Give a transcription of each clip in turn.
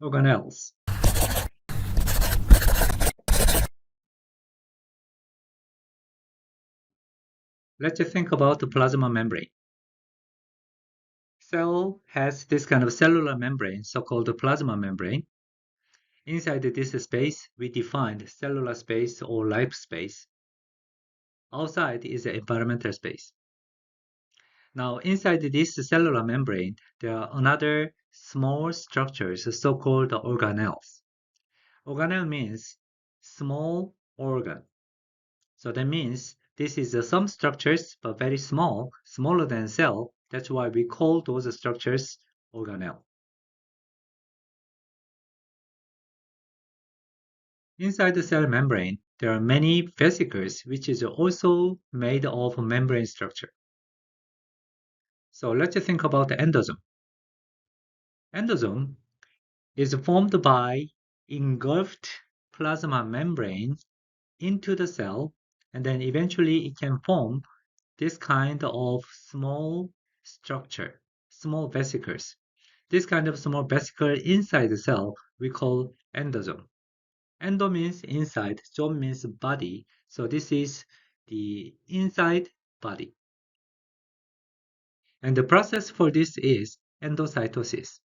Organelles. Let's think about the plasma membrane. Cell has this kind of cellular membrane, so-called plasma membrane. Inside this space, we defined cellular space or life space. Outside is the environmental space. Now, inside this cellular membrane, there are another small structures, so-called organelles. Organelle means small organ. So that means this is some structures, but very small, smaller than cell. That's why we call those structures organelle. Inside the cell membrane, there are many vesicles, which is also made of membrane structure. So let's think about the endosome. Endosome is formed by engulfed plasma membrane into the cell, and then eventually it can form this kind of small structure, small vesicles. This kind of small vesicle inside the cell we call endosome. Endo means inside, zome means body. So this is the inside body. And the process for this is endocytosis.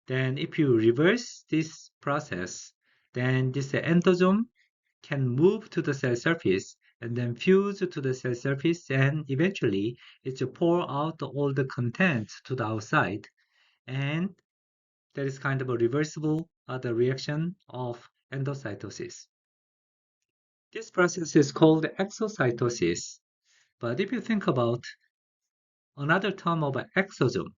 Then if you reverse this process, then this endosome can move to the cell surface and then fuse to the cell surface, and eventually it pour out all the contents to the outside, and that is kind of a reversible the reaction of endocytosis. This process is called exocytosis, but if you think about another term of exosome,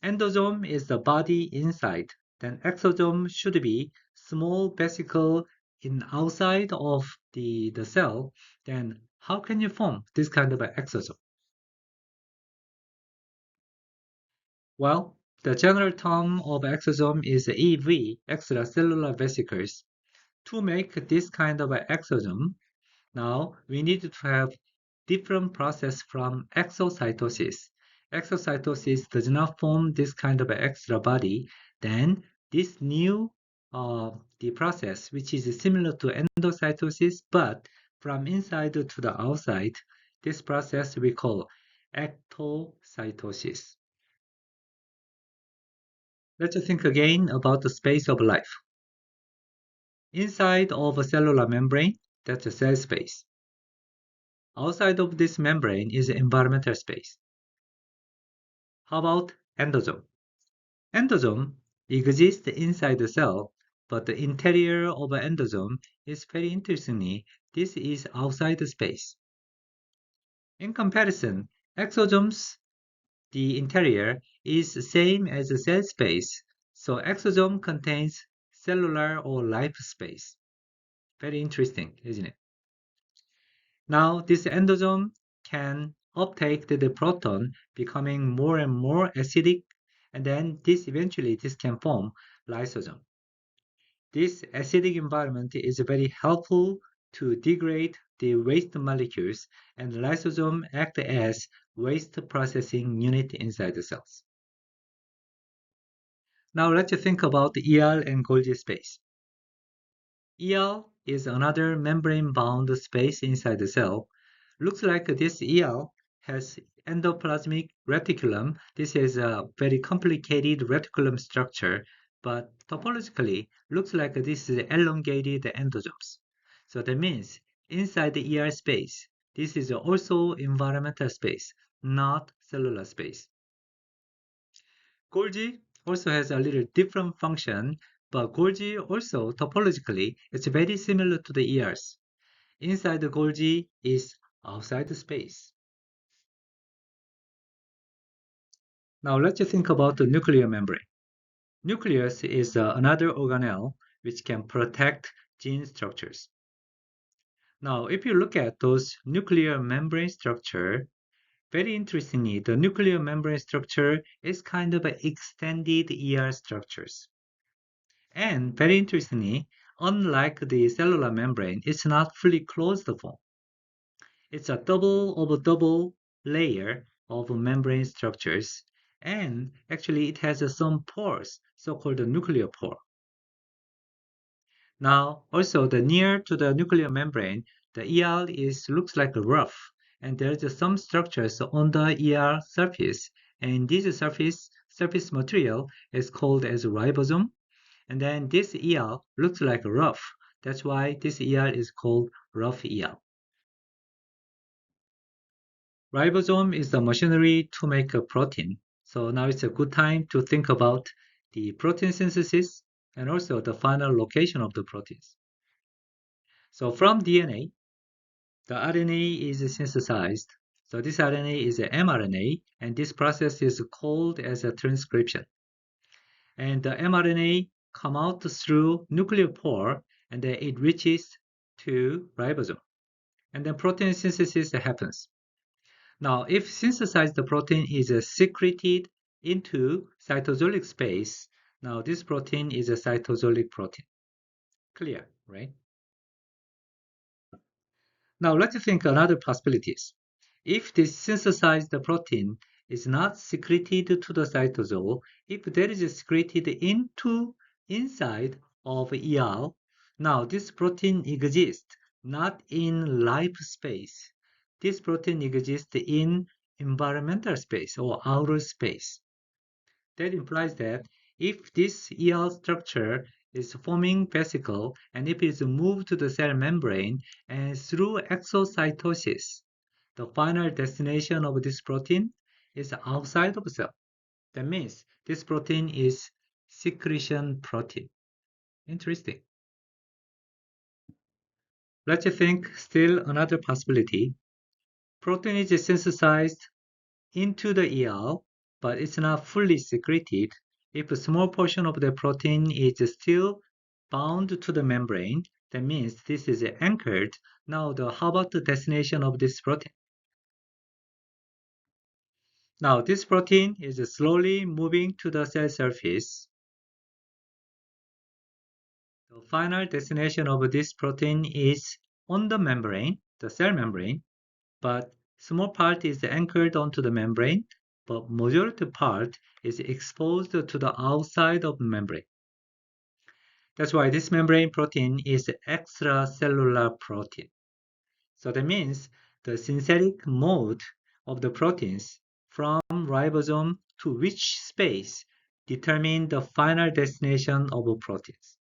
endosome is the body inside, then exosome should be small vesicle in outside of the cell. Then how can you form this kind of an exosome? Well, the general term of exosome is EV, extracellular vesicles. To make this kind of an exosome, now we need to have different process from exocytosis. Exocytosis does not form this kind of extra body. Then this new the process, which is similar to endocytosis, but from inside to the outside, this process we call ectocytosis. Let's think again about the space of life. Inside of a cellular membrane, that's a cell space. Outside of this membrane is environmental space. How about endosome? Endosome exists inside the cell, but the interior of an endosome is very interestingly, this is outside the space. In comparison, exosomes, the interior is the same as the cell space, so exosome contains cellular or life space. Very interesting, isn't it? Now, this endosome can uptake the proton, becoming more and more acidic, and then this can form lysosome. This acidic environment is very helpful to degrade the waste molecules, and lysosome act as waste processing unit inside the cells. Now let's think about the ER and Golgi space. ER is another membrane-bound space inside the cell. Looks like this ER has endoplasmic reticulum. This is a very complicated reticulum structure, but topologically looks like this is elongated endosomes. So that means inside the ER space, this is also environmental space, not cellular space. Golgi also has a little different function, but Golgi also topologically it's very similar to the ERs. Inside the Golgi is outside the space. Now let's think about the nuclear membrane. Nucleus is another organelle which can protect gene structures. Now if you look at those nuclear membrane structure, very interestingly, the nuclear membrane structure is kind of an extended ER structures. And very interestingly, unlike the cellular membrane, it's not fully closed form. It's a double layer of membrane structures, And actually it has some pores, so-called nuclear pore. Now, also the near to the nuclear membrane, the ER looks like a rough, and there's some structures on the ER surface, and this surface material is called as ribosome, and then this ER looks like a rough. That's why this ER is called rough ER. Ribosome is the machinery to make a protein. So now it's a good time to think about the protein synthesis and also the final location of the proteins. So from DNA, the RNA is synthesized. So this RNA is a mRNA, and this process is called as a transcription. And the mRNA come out through nuclear pore, and then it reaches to ribosome. And then protein synthesis happens. Now, if synthesized protein is secreted into cytosolic space, now this protein is a cytosolic protein. Clear, right? Now let's think another possibilities. If this synthesized protein is not secreted to the cytosol, if there is secreted inside of ER, now this protein exists not in life space. This protein exists in environmental space or outer space. That implies that if this ER structure is forming vesicle and if it is moved to the cell membrane and through exocytosis, the final destination of this protein is outside of the cell. That means this protein is secretion protein. Interesting. Let's think still another possibility. Protein is synthesized into the ER, but it's not fully secreted. If a small portion of the protein is still bound to the membrane, that means this is anchored. Now, how about the destination of this protein? Now, this protein is slowly moving to the cell surface. The final destination of this protein is on the membrane, the cell membrane, but small part is anchored onto the membrane, but majority part is exposed to the outside of the membrane. That's why this membrane protein is extracellular protein. So that means the synthetic mode of the proteins from ribosome to which space determine the final destination of proteins.